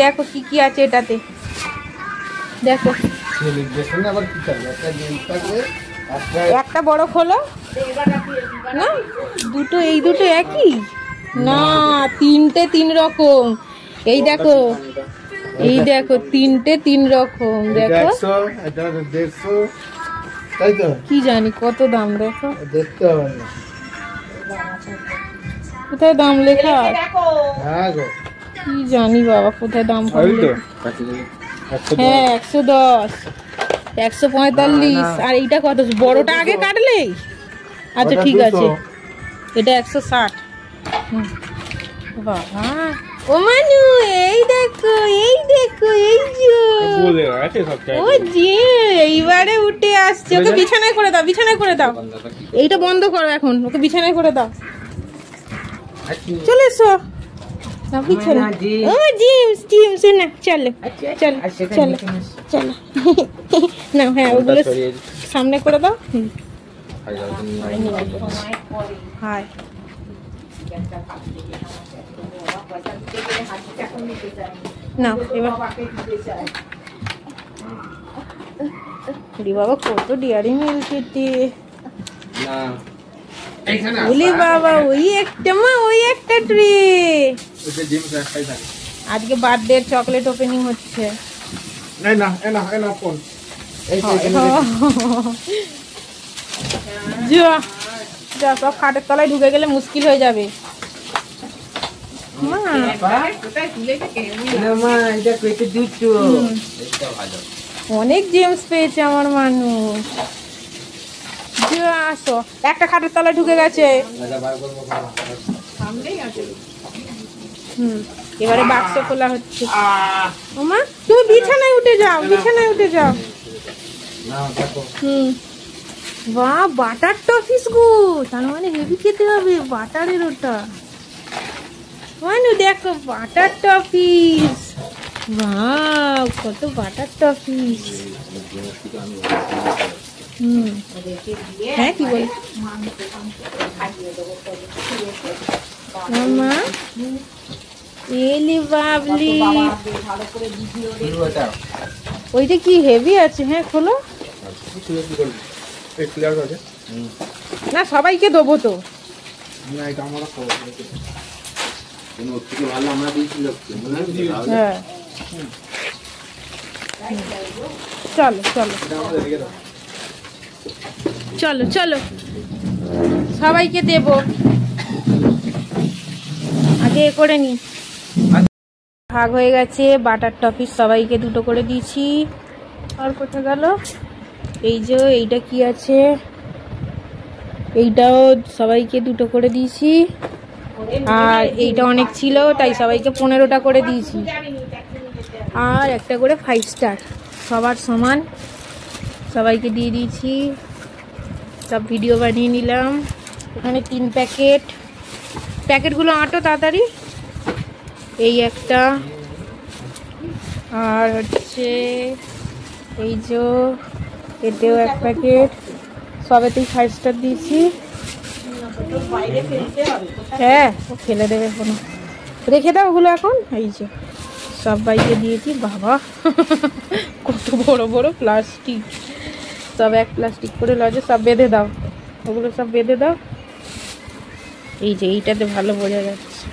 দেখো কি কি আছে এটাতে, দেখো একটা বড় খোলো না, দুটো এই দুটো একই না, তিনটে তিন রকম। এই দেখো, এই দেখো তিনটে তিন রকম, দেখো কি জানি কত দাম, দেখো দেখতে হবে না, কোথায় দাম লেখা কি জানি বাবা, কোথায় দাম পাবে। হ্যাঁ 110, 145। আর এইটা কত, বড়টা আগে কাটলে? আচ্ছা ঠিক আছে, এটা 160। বাবা ও মানু, এই দেখো এই দেখো, এই ও যে এইবারে উঠে আসছে। ওকে বিছানায় করে দাও, বিছানায় করে দাও, এইটা বন্ধ করো এখন, ওকে বিছানায় করে দাও। চলে এসো বিছানা। ও জিমস জিমস না, চলো চলো চলো চলো না। হ্যাঁ ওগুলো সামনে করে দাও। হাই না এবার বাবা কত ডেয়ারি মিল্ক এতে, বলি বাবা ওই একটা মা, ওই একটা ট্রে। আজকে বার্থডে চকলেট ওপেনিং হচ্ছে। যা সব খাটের তলায় ঢুকে গেলে মুশকিল হয়ে যাবে। অনেক জেমস পেয়েছে আমার মানুষ। আসো, একটা খাটের তলায় ঢুকে গেছে। এবারে বাক্স খোলা হচ্ছে। ওমা তুমি বিছানায় উঠে যাও, বিছানায় উঠে যাও। বাহ বাটার টফিস গো, তার মানে হেভি খেতে হবে বাটারের ওটা। মানু দেখো বাটার টফিস, বাহ কত বাটার টফিস। হ্যাঁ কি বল মামা, এলি বাবলি, ওইটা কি হেভি আছে। হ্যাঁ খোলো না, সবাইকে দেবো তো। হ্যাঁ চলো চলো চলো চলো, সবাইকে দেবো। আগে এ করে নি, ভাগ হয়ে গেছে। বাটার টফিস সবাইকে দুটো করে দিয়েছি। আর কোথায় গেল? এই যে এইটা কি আছে, এইটাও সবাইকে দুটো করে দিয়েছি। আর এইটা অনেক ছিল তাই সবাইকে 15টা করে দিয়েছি। আর একটা করে 5 স্টার সবার সমান সবাইকে দিয়ে দিয়েছি। সব ভিডিও বানিয়ে নিলাম। এখানে 3 প্যাকেট, প্যাকেটগুলো আঁটো তাড়াতাড়ি। এই একটা, আর হচ্ছে এই যে এতেও 1 প্যাকেট, সবেতেই 5 স্টার দিয়েছি। হ্যাঁ ও ফেলে দেবে, কোনো রেখে দাও ওগুলো এখন। এই যে সবাইকে দিয়েছি। বাবা কত বড় বড় প্লাস্টিক, সব 1 প্লাস্টিক করে লজে সব বেঁধে দাও, ওগুলো সব বেঁধে দাও। এই যে এইটাতে ভালো বোঝা যাচ্ছে,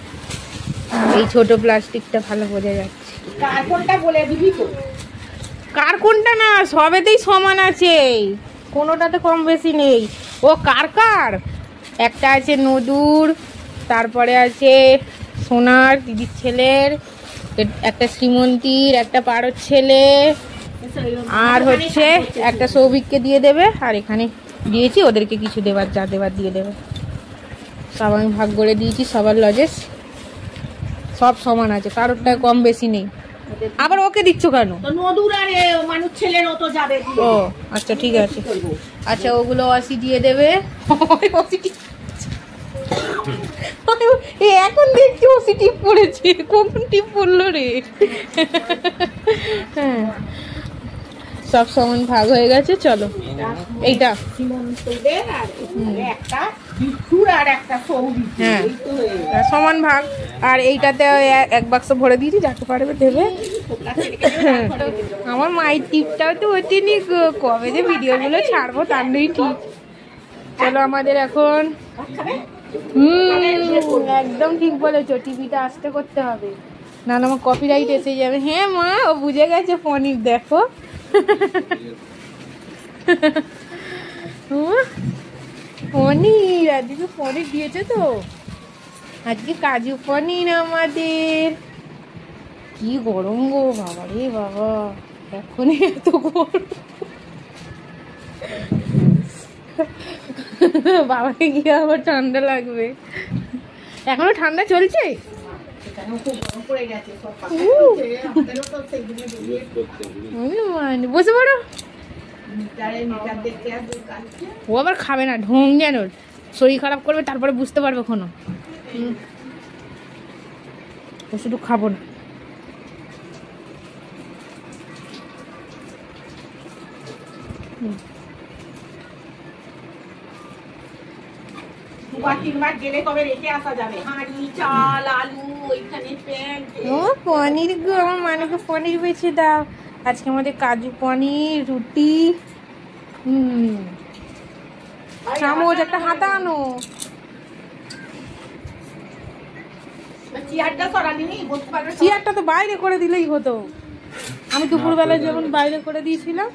এই ছোট প্লাস্টিকটা ভালো বোঝা যাচ্ছে। কার কোনটা বলে দিবি তো, কার কোনটা না, সবেতেই সমান আছে, কোনোটাতে কম বেশি নেই। ও কার কার, একটা আছে নদুর, তারপরে আছে সোনার দিদির ছেলের, একটা শ্রীমন্তীর, একটা পারোর ছেলে, আর হচ্ছে একটা সৌভিককে দিয়ে দেবে। আর এখানে দিয়েছি ওদেরকে কিছু দেবার, যা দেবার দিয়ে দেবে। সব আমি ভাগ করে দিয়েছি, সবার লজেস সব সমান আছে, কারোরটায় কম বেশি নেই। আবার ওকে দিচ্ছ কেন? ও আচ্ছা ঠিক আছে, আচ্ছা ওগুলো 80 দিয়ে দেবে। এখন দেখছি ওসি টিপ পড়েছে, কখন টিপ পড়লো রে। হ্যাঁ সব সমান ভাগ হয়ে গেছে। চলো এইটা হ্যাঁ সমান ভাগ। আর এইটাতে এক বাক্স ভরে দিয়েছি, যাকে পারবে দেবে। আমার মায়ের টিপটাও তো ওঠেনি, কবে যে ভিডিওগুলো ছাড়বো তার নেই ঠিক। চলো আমাদের এখন একদম ঠিক বলেছো, টিভিটা আস্তে করতে হবে, না আমার কপিরাইট এসে যাবে। হ্যাঁ মা, ও বুঝে গেছে পনির, দেখো পনির, আজকে পনির দিয়েছে তো, আজকে কাজু পনির আমাদের। কি গরম গো বাবা রে বাবা, এখনই এত গরম। বাবাকে গিয়ে আবার ঠান্ডা লাগবে, এখনো ঠান্ডা চলছে। বসে পড়ো, ও আবার খাবে না, ঢং যেন শরীর খারাপ করবে, তারপরে বুঝতে পারবে কোনো। ও শুধু খাবো না। ও পনির গো, আমার মানেকে পনির বেছে দাও। আজকে আমাদের কাজু পনির, রুটি। চামচ একটা হাতা আনো। চেয়ারটা তো বাইরে করে দিলেই হতো, আমি দুপুরবেলা যেমন বাইরে করে দিয়েছিলাম।